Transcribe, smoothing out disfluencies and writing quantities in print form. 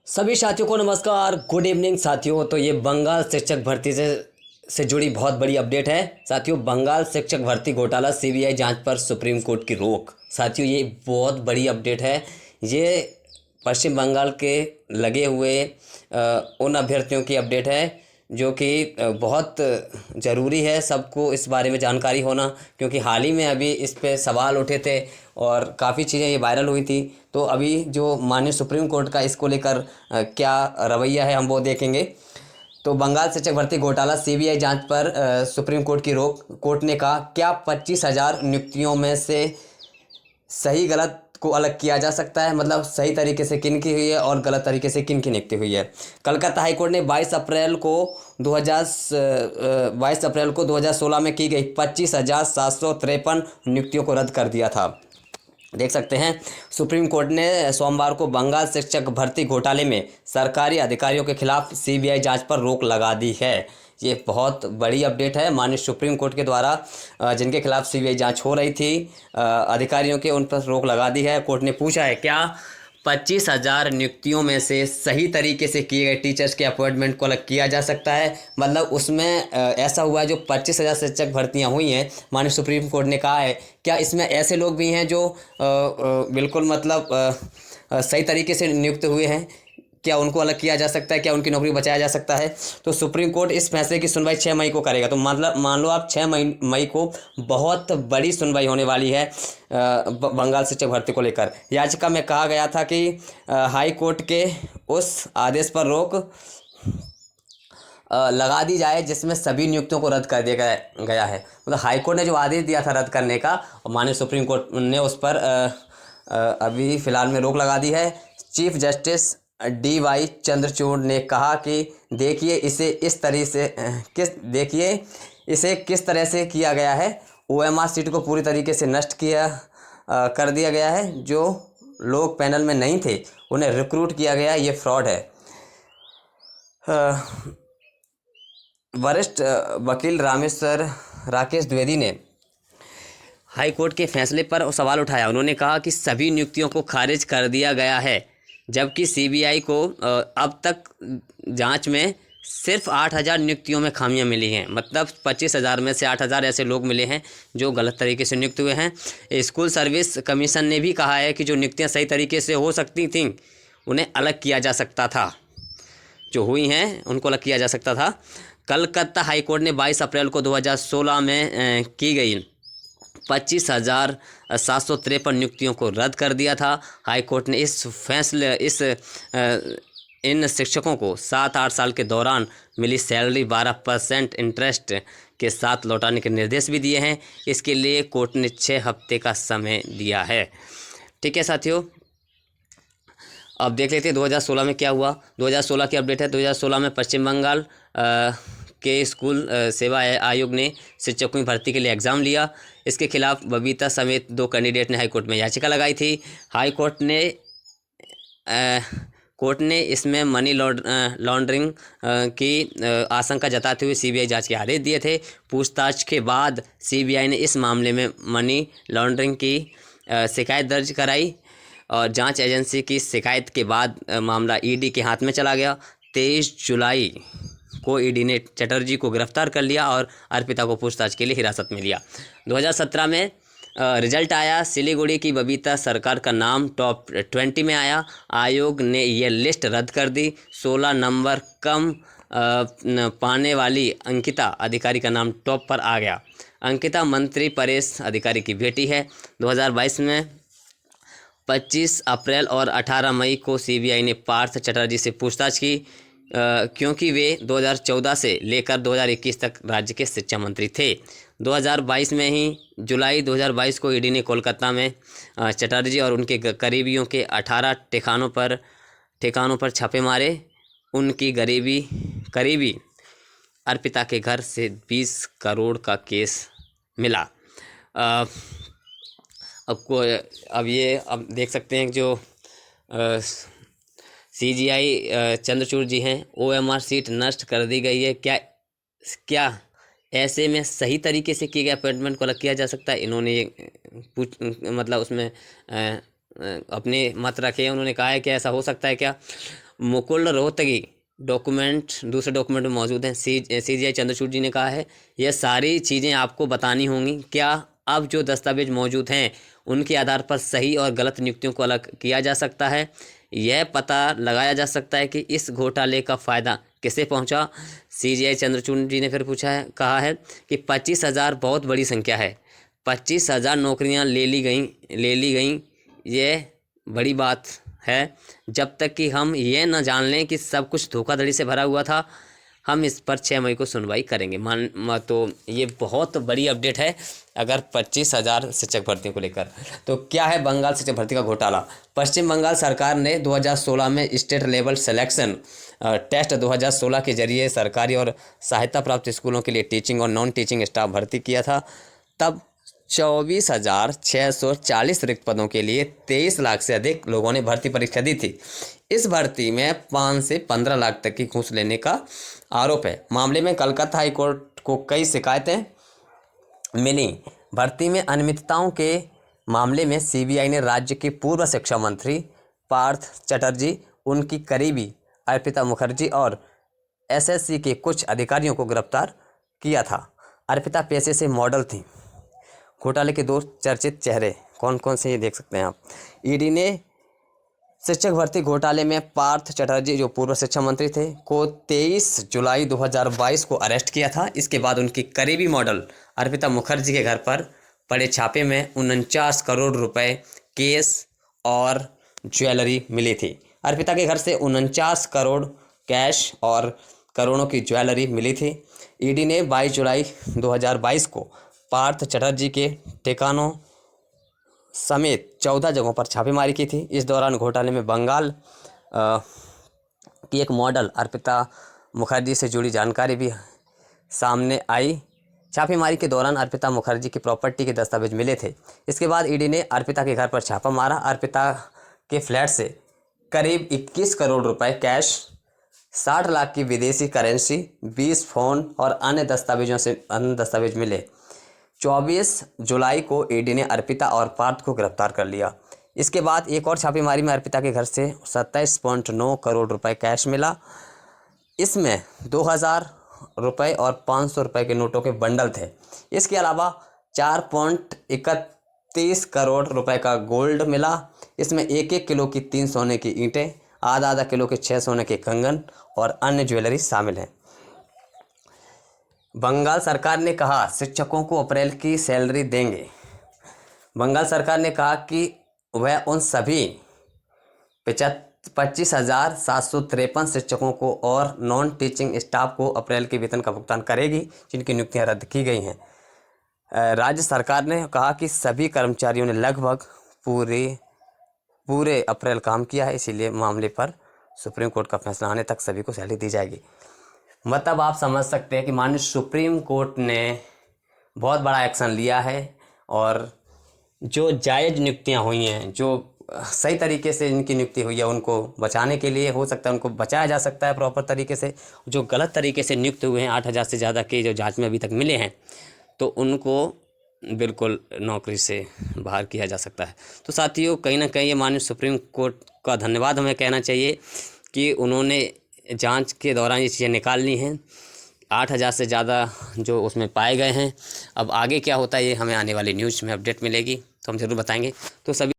सभी साथियों को नमस्कार, गुड इवनिंग साथियों। तो ये बंगाल शिक्षक भर्ती से जुड़ी बहुत बड़ी अपडेट है साथियों। बंगाल शिक्षक भर्ती घोटाला, सीबीआई जांच पर सुप्रीम कोर्ट की रोक। साथियों ये बहुत बड़ी अपडेट है। ये पश्चिम बंगाल के लगे हुए उन अभ्यर्थियों की अपडेट है जो कि बहुत ज़रूरी है सबको इस बारे में जानकारी होना, क्योंकि हाल ही में अभी इस पे सवाल उठे थे और काफ़ी चीज़ें ये वायरल हुई थी। तो अभी जो माननीय सुप्रीम कोर्ट का इसको लेकर क्या रवैया है हम वो देखेंगे। तो बंगाल शिक्षक भर्ती घोटाला, सीबीआई जांच पर सुप्रीम कोर्ट की रोक। कोर्ट ने कहा, क्या 25,000 नियुक्तियों में से सही गलत को अलग किया जा सकता है, मतलब सही तरीके से किन की हुई है और गलत तरीके से किन की नियुक्ति हुई है। कलकत्ता हाईकोर्ट ने 22 अप्रैल को 2016 में की गई 25,753 नियुक्तियों को रद्द कर दिया था। देख सकते हैं, सुप्रीम कोर्ट ने सोमवार को बंगाल शिक्षक भर्ती घोटाले में सरकारी अधिकारियों के खिलाफ सीबीआई जांच पर रोक लगा दी है। ये बहुत बड़ी अपडेट है। माननीय सुप्रीम कोर्ट के द्वारा जिनके खिलाफ सीबीआई जांच हो रही थी, अधिकारियों के, उन पर रोक लगा दी है। कोर्ट ने पूछा है, क्या 25,000 नियुक्तियों में से सही तरीके से किए गए टीचर्स के अपॉइंटमेंट को अलग किया जा सकता है। मतलब उसमें ऐसा हुआ है, जो 25,000 शिक्षक भर्तियां हुई हैं, माननीय सुप्रीम कोर्ट ने कहा है, क्या इसमें ऐसे लोग भी हैं जो बिल्कुल मतलब सही तरीके से नियुक्त हुए हैं, क्या उनको अलग किया जा सकता है, क्या उनकी नौकरी बचाया जा सकता है। तो सुप्रीम कोर्ट इस फैसले की सुनवाई 6 मई को करेगा। तो मतलब मान लो आप 6 मई को बहुत बड़ी सुनवाई होने वाली है बंगाल शिक्षक भर्ती को लेकर। याचिका में कहा गया था कि हाई कोर्ट के उस आदेश पर रोक लगा दी जाए जिसमें सभी नियुक्तियों को रद्द कर दिया गया है। मतलब हाई कोर्ट ने जो आदेश दिया था रद्द करने का, और माननीय सुप्रीम कोर्ट ने उस पर अभी फ़िलहाल में रोक लगा दी है। चीफ जस्टिस DY चंद्रचूड़ ने कहा कि देखिए इसे किस तरह से किया गया है। OMR सीट को पूरी तरीके से नष्ट कर दिया गया है। जो लोग पैनल में नहीं थे उन्हें रिक्रूट किया गया, ये फ्रॉड है। वरिष्ठ वकील राकेश द्विवेदी ने हाई कोर्ट के फैसले पर सवाल उठाया। उन्होंने कहा कि सभी नियुक्तियों को खारिज कर दिया गया है, जबकि सीबीआई को अब तक जांच में सिर्फ 8,000 नियुक्तियों में खामियां मिली हैं। मतलब 25,000 में से 8,000 ऐसे लोग मिले हैं जो गलत तरीके से नियुक्त हुए हैं। स्कूल सर्विस कमीशन ने भी कहा है कि जो नियुक्तियां सही तरीके से हो सकती थीं उन्हें अलग किया जा सकता था, जो हुई हैं उनको अलग किया जा सकता था। कलकत्ता हाईकोर्ट ने 22 अप्रैल को 2016 में की गई 25,753 नियुक्तियों को रद्द कर दिया था। हाईकोर्ट ने इन शिक्षकों को 7-8 साल के दौरान मिली सैलरी 12% इंटरेस्ट के साथ लौटाने के निर्देश भी दिए हैं। इसके लिए कोर्ट ने 6 हफ्ते का समय दिया है। ठीक है साथियों, अब देख लेते हैं 2016 में क्या हुआ। 2016 की अपडेट है। 2016 में पश्चिम बंगाल के स्कूल सेवा आयोग ने शिक्षकों की भर्ती के लिए एग्ज़ाम लिया। इसके खिलाफ बबीता समेत 2 कैंडिडेट ने हाईकोर्ट में याचिका लगाई थी। हाईकोर्ट ने इसमें मनी लॉन्ड्रिंग की आशंका जताते हुए सीबीआई जांच के आदेश दिए थे। पूछताछ के बाद सीबीआई ने इस मामले में मनी लॉन्ड्रिंग की शिकायत दर्ज कराई और जांच एजेंसी की शिकायत के बाद मामला ईडी के हाथ में चला गया। 23 जुलाई को ईडी ने चटर्जी को गिरफ्तार कर लिया और अर्पिता को पूछताछ के लिए हिरासत में लिया। 2017 में रिजल्ट आया। सिलीगुड़ी की बबीता सरकार का नाम टॉप 20 में आया। आयोग ने यह लिस्ट रद्द कर दी। 16 नंबर कम पाने वाली अंकिता अधिकारी का नाम टॉप पर आ गया। अंकिता मंत्री परेश अधिकारी की बेटी है। 2022 में 25 अप्रैल और 18 मई को सीबीआई ने पार्थ चटर्जी से पूछताछ की, क्योंकि वे 2014 से लेकर 2021 तक राज्य के शिक्षा मंत्री थे। 2022 में ही जुलाई 2022 को ईडी ने कोलकाता में चटर्जी और उनके करीबियों के 18 ठिकानों पर छापे मारे। उनकी करीबी अर्पिता के घर से 20 करोड़ का केस मिला। अब देख सकते हैं जो CGI चंद्रचूड़ जी हैं, OMR सीट नष्ट कर दी गई है। क्या ऐसे में सही तरीके से किए गए अपॉइंटमेंट को अलग किया जा सकता है? इन्होंने मतलब उसमें अपने मत रखे हैं। उन्होंने कहा है कि ऐसा हो सकता है क्या। मुकुल रोहतगी दूसरे डॉक्यूमेंट में मौजूद हैं। CGI चंद्रचूड़ जी ने कहा है यह सारी चीज़ें आपको बतानी होंगी। क्या अब जो दस्तावेज मौजूद हैं उनके आधार पर सही और गलत नियुक्तियों को अलग किया जा सकता है। यह पता लगाया जा सकता है कि इस घोटाले का फ़ायदा किसे पहुंचा। CGI चंद्रचूड़ जी ने फिर कहा है कि 25,000 बहुत बड़ी संख्या है। 25,000 नौकरियां ले ली गई। ये बड़ी बात है। जब तक कि हम ये न जान लें कि सब कुछ धोखाधड़ी से भरा हुआ था, हम इस पर 6 मई को सुनवाई करेंगे। तो ये बहुत बड़ी अपडेट है अगर 25,000 शिक्षक भर्तियों को लेकर। तो क्या है बंगाल शिक्षक भर्ती का घोटाला। पश्चिम बंगाल सरकार ने 2016 में स्टेट लेवल सिलेक्शन टेस्ट 2016 के जरिए सरकारी और सहायता प्राप्त स्कूलों के लिए टीचिंग और नॉन टीचिंग स्टाफ भर्ती किया था। तब 24,640 रिक्त पदों के लिए 23 लाख से अधिक लोगों ने भर्ती परीक्षा दी थी। इस भर्ती में 5 से 15 लाख तक की घूस लेने का आरोप है। मामले में कलकत्ता हाईकोर्ट को कई शिकायतें मिली। भर्ती में अनियमितताओं के मामले में CBI ने राज्य के पूर्व शिक्षा मंत्री पार्थ चटर्जी, उनकी करीबी अर्पिता मुखर्जी और SSC के कुछ अधिकारियों को गिरफ्तार किया था। अर्पिता पेशे से मॉडल थी। घोटाले के 2 चर्चित चेहरे कौन कौन से ये देख सकते हैं आप। ED ने शिक्षक भर्ती घोटाले में पार्थ चटर्जी, जो पूर्व शिक्षा मंत्री थे, को 23 जुलाई 2022 को अरेस्ट किया था। इसके बाद उनकी करीबी मॉडल अर्पिता मुखर्जी के घर पर पड़े छापे में 49 करोड़ रुपए केस और ज्वेलरी मिली थी। अर्पिता के घर से 49 करोड़ कैश और करोड़ों की ज्वेलरी मिली थी। ED ने 22 जुलाई 2022 को पार्थ चटर्जी के ठिकानों समेत 14 जगहों पर छापेमारी की थी। इस दौरान घोटाले में बंगाल की एक मॉडल अर्पिता मुखर्जी से जुड़ी जानकारी भी सामने आई। छापेमारी के दौरान अर्पिता मुखर्जी की प्रॉपर्टी के दस्तावेज मिले थे। इसके बाद ED ने अर्पिता के घर पर छापा मारा। अर्पिता के फ्लैट से करीब 21 करोड़ रुपए कैश, 60 लाख की विदेशी करेंसी, 20 फ़ोन और अन्य दस्तावेज मिले। 24 जुलाई को ED ने अर्पिता और पार्थ को गिरफ्तार कर लिया। इसके बाद एक और छापेमारी में अर्पिता के घर से 27.9 करोड़ रुपए कैश मिला। इसमें 2,000 रुपये और 500 रुपये के नोटों के बंडल थे। इसके अलावा 4.31 करोड़ रुपए का गोल्ड मिला। इसमें 1-1 किलो की 3 सोने की ईंटें, आधा किलो के 6 सोने के कंगन और अन्य ज्वेलरी शामिल है। बंगाल सरकार ने कहा शिक्षकों को अप्रैल की सैलरी देंगे। बंगाल सरकार ने कहा कि वह उन सभी 25,753 शिक्षकों को और नॉन टीचिंग स्टाफ को अप्रैल के वेतन का भुगतान करेगी जिनकी नियुक्तियां रद्द की गई हैं। राज्य सरकार ने कहा कि सभी कर्मचारियों ने लगभग पूरे अप्रैल काम किया है, इसीलिए मामले पर सुप्रीम कोर्ट का फैसला आने तक सभी को सैलरी दी जाएगी। मतलब आप समझ सकते हैं कि माननीय सुप्रीम कोर्ट ने बहुत बड़ा एक्शन लिया है और जो जायज़ नियुक्तियां हुई हैं, जो सही तरीके से इनकी नियुक्ति हुई है, उनको बचाने के लिए हो सकता है उनको बचाया जा सकता है प्रॉपर तरीके से। जो गलत तरीके से नियुक्त हुए हैं 8,000 से ज़्यादा के जो जांच में अभी तक मिले हैं, तो उनको बिल्कुल नौकरी से बाहर किया जा सकता है। तो साथियों, कहीं ना कहीं ये माननीय सुप्रीम कोर्ट का धन्यवाद हमें कहना चाहिए कि उन्होंने जांच के दौरान ये चीज़ें निकालनी हैं। 8,000 से ज़्यादा जो उसमें पाए गए हैं। अब आगे क्या होता है ये हमें आने वाली न्यूज़ में अपडेट मिलेगी, तो हम ज़रूर बताएंगे। तो सभी